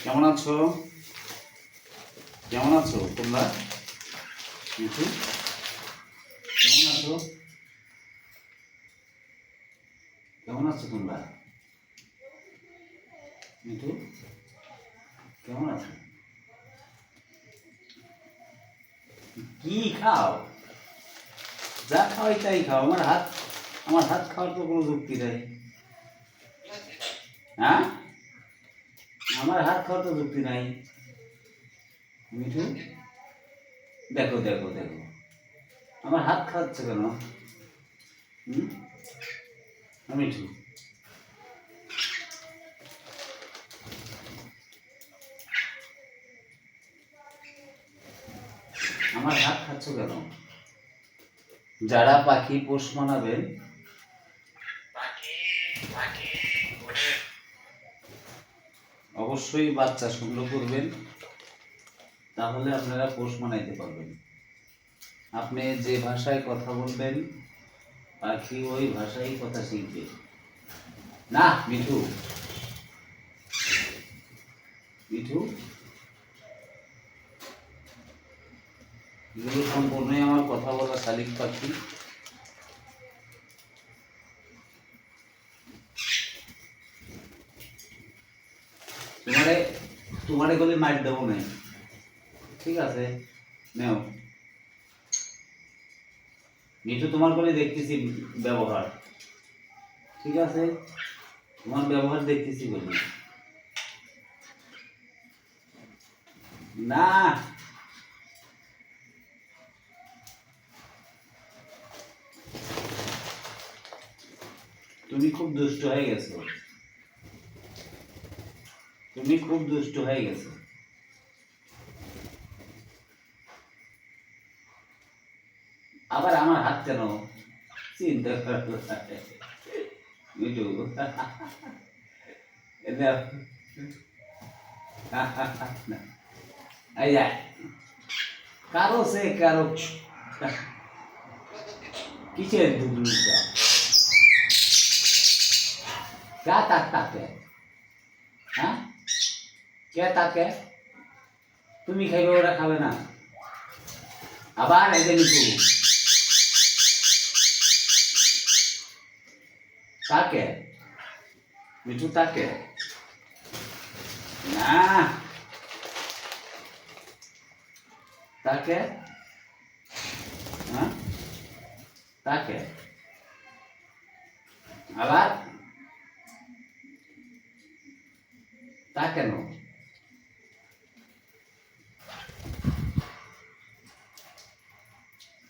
কেমন আছো? কেমন আছো তোমরা? মিঠু কেমন আছো? কেমন আছো তোমরা? মিঠু কেমন আছো? কি খাও? যা খাওয়াই তাই খাও। আমার হাত খাওয়ার তো কোনো যুক্তি নেই। হ্যাঁ, আমার হাত খাওয়ার তো যুক্তি নাই। মিঠু দেখো দেখো দেখো, আমার হাত খাওয়াচ্ছে কেন? হুম, মিঠু আমার হাত খাচ্ছ কেন? যারা পাখি পোষ মানাবেন, অবশ্যই বাচ্চা সংগ্রহ করবেন, তাহলে আপনারা পোষ মানাইতে পারবেন। আপনি যে ভাষায় কথা বলবেন, পাখি ওই ভাষায় কথা শিখবে। না মিঠু, মিঠু এগুলো সম্পূর্ণই আমার কথা বলা শালিক পাখি। তোমারে তোমারে গলে মার দেবো নাই, ঠিক আছে? নেও মিঠু, তোমার করে দেখতেছি ব্যবহার, ঠিক আছে? তোমার ব্যবহার দেখতেছি বলি না। তুমি খুব দুষ্ট হয়ে গেছো, তুমি খুব দুষ্ট হয়ে গেছো। আবার আমার হাত কেন? চিন্তা করো মিঠু। এই যা, কারো সে কারো কিসের দুধটা? क्या তাকে? হ্যাঁ, কে তাকে? তুমি খাইবে, ওরা খাবে না। আবার এই যে মিঠু তাকে, মিঠু তাকে না, তাকে হ্যাঁ, তাকে আবার তা কেন?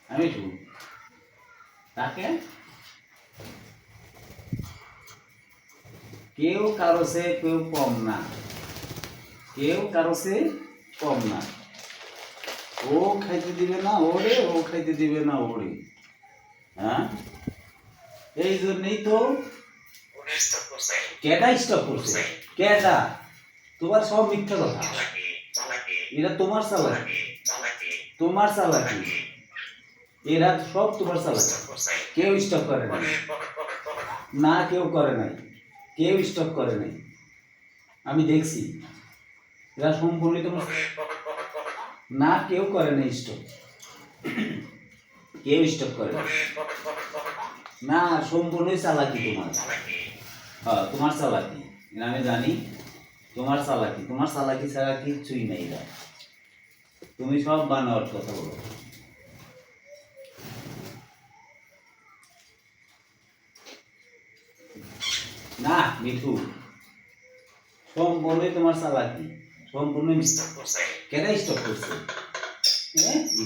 আমি মিঠু তাকে, কেউ কারো সে কেউ কম না, কেউ কারো সে কম না। ও খাইতে দিবে না ওরে, ও খাইতে দিবে না ওরে। হ্যাঁ, এই জন্যই তো। কেডা স্টপ করছে? কেডা? তোমার সব মিথ্যা কথা, এরা তোমার চালাকি, তোমার চালাকি, এরা সব তোমার চালাকি। কেউ স্টপ করে নাই, না কেউ করে নাই, কেউ স্টপ করে নাই, আমি দেখছি। এরা সম্পূর্ণ তোমার, না কেউ করে নাই স্টপ, কেউ স্টপ করে নাই। না, সম্পূর্ণই চালাকি তোমার। হ্যাঁ, তোমার চালাকি, আমি জানি তোমার চালাকি, তোমার চালাকি ছাড়া কিচ্ছুই নেই। তুমি সব বানোয়াট কথা বলো। না মিঠু, সম্পূর্ণই তোমার চালাকি, সম্পূর্ণ কেন স্টপ করছে?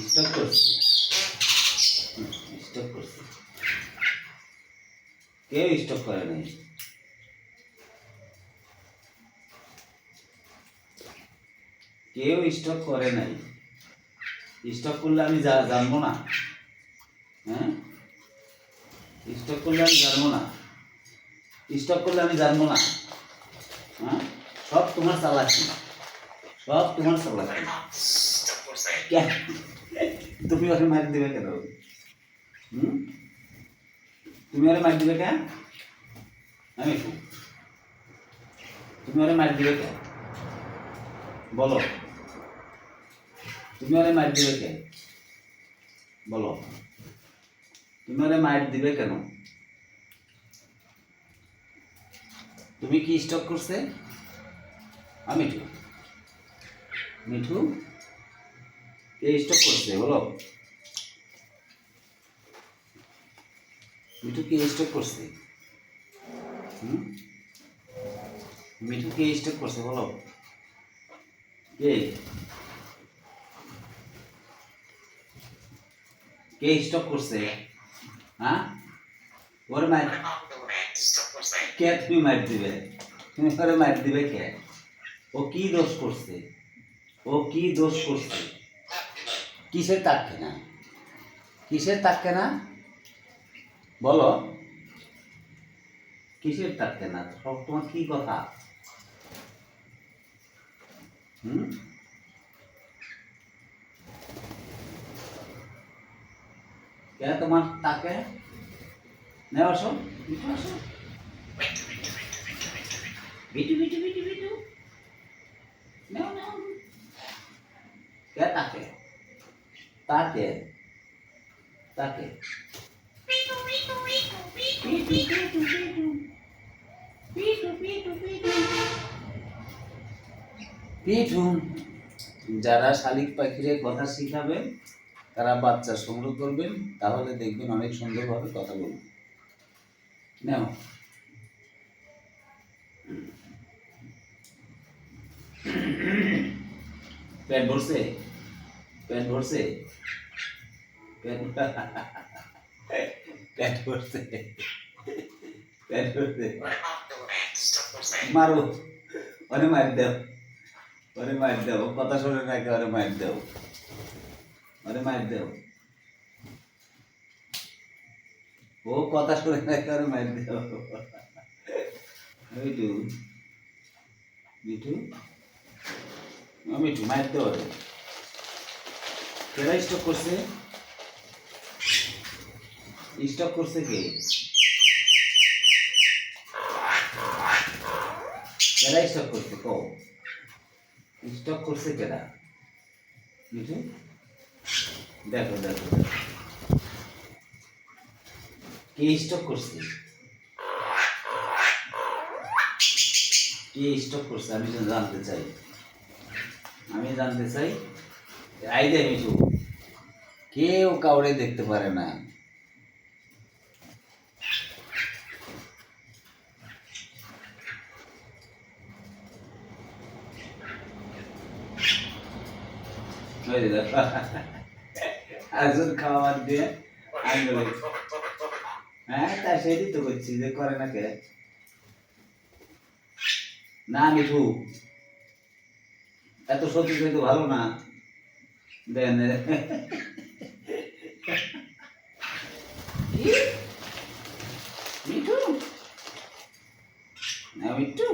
স্টপ করছে, স্টপ করছে, কেউ স্টপ করে নাই, কেউ স্টপ করে নাই। স্টপ করলে আমি জানবো না? হ্যাঁ, স্টপ করলে আমি জানবো না? স্টপ করলে আমি জানবো না? হ্যাঁ, সব তোমার চালাকি, সব তোমার চালাকি। তুমি ওকে মারি দিবে কেন? তুমি ওরে মারি দিবে কেন? আমি তুমি ওরে মারি দিবে কেন? বলো, তুমি ওরে মাইর দিবে কেন? বলো, তুমি ওরে মাইর দিবে কেন? তুমি কি স্টক করছে? মিঠু, মিঠু কে স্টক করছে বলো? মিঠু কে স্টক করছে? হুম? মিঠু কে স্টক করছে বলো? কে কে স্টক করছে? হ্যাঁ, ওর মাইর কে? তুমি মাইর দিবে? তুমি ওরে মাইর দিবে কে? ও কি দোষ করছে? ও কি দোষ করছে? কিসের তাকে না? কিসের তাকে না? বলো, কিসের তাকে না? সব তোমার কি কথা? হুম? কে তোমার তাকে? নে আসো, বিটু আসো, বিটু বিটু বিটু বিটু, নাও নাও। কে তাকে? তাকে, তাকে পিটু পিটু পিটু পিটু পিটু পিটু পিটু পিটু। যারা শালিক পাখিরে কথা শিখাবেন তারা বাচ্চা সংগ্রহ করবেন, তাহলে দেখবেন অনেক সুন্দরভাবে কথা বলবেন। নাও, পেট ভরছে? পেট ভরছে? পেট পেট ভরছে? পেট ভরছে? মারো, ওরে মার দাও, ওরে মার দাও, কথা শোনে নাকি? ওরে মার দাও, ওরে মার দাও, ও কথা শোনে নাকি? ওরে মার দাও। মিঠু, মিঠু, মিঠু মার দাও ওরে। কেরা স্টক করছে? স্টক করছে কে? কেরা স্টক করছে কও? স্টক করছে কেরা? মিঠু, দেখো দেখো দেখো। কে স্টক করছে? কে স্টক করছে আমি তো জানতে চাই, আমি জানতে চাই। আই দে মিঠু, কেউ কাউরে দেখতে পারে না। ওই যে দেখো, আজুর খাবার দিয়ে আমি বলি, হ্যাঁ তা সেটাই তো করছি যে করে না কে? না মিঠু, এত সত্যি তো ভালো না। দেন কি? মিঠু, না মিঠু,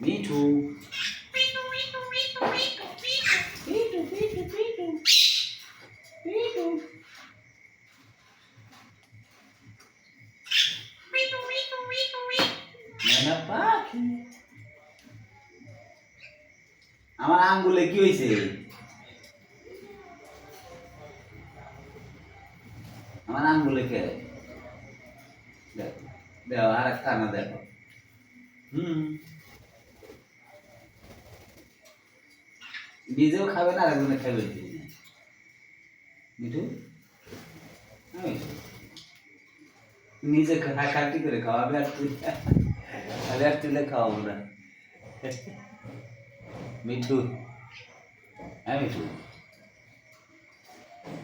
মিঠু, পিটু পিটু পিটু পিটু পিটু পিটু পিটু পিটু পিটু পিটু পিটু ময়না পাখি। আমার আঙ্গুলে কি হয়েছে? আমার আঙ্গুলে কে? দেখো, দেখো আর একটা না দেখো। হুম, নিজেও খাবে না, আরেকজনে খাবে মিঠু। মিঠু নিজে খাটি করে খাওয়াবে, আর তুই খালি আর তুলে খাওয়াবো না। মিঠু, হ্যাঁ মিঠু,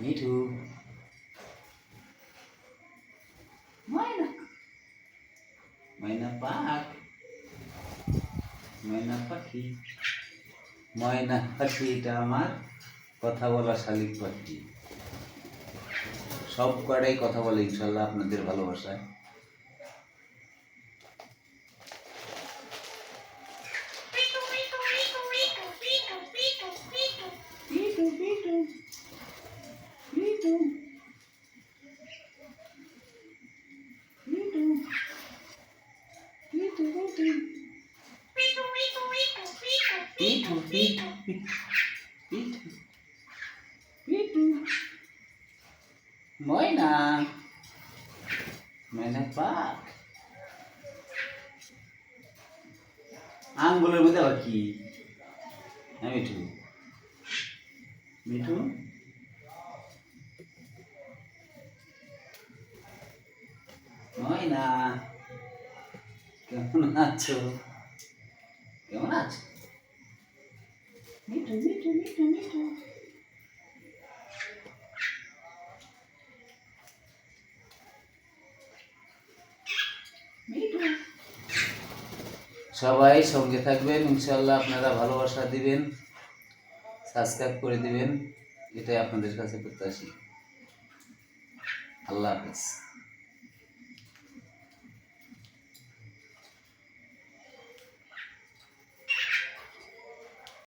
মিঠু, ময়না, ময়না পাখ, ময়না পাখি, ময়না পাখি, এটা আমার কথা বলা শালিক পাখি। সব কয়টাই কথা বলে ইনশাল্লাহ আপনাদের ভালোবাসায়। পিঠু পিঠু পিঠু পিঠু পিঠু ময়না ময়না পাক আঙ্গুলের মধ্যে আবার কি হ্যাঁ মিঠু মিঠু ময়না কেমন আছো কেমন আছো মিঠু মিঠু মিঠু মিঠু মিঠু সবাই সঙ্গে থাকবেন ইনশাল্লাহ আপনারা ভালোবাসা দিবেন সাবস্ক্রাইব করে দিবেন এটাই আপনাদের কাছে প্রত্যাশী আল্লাহ হাফেজ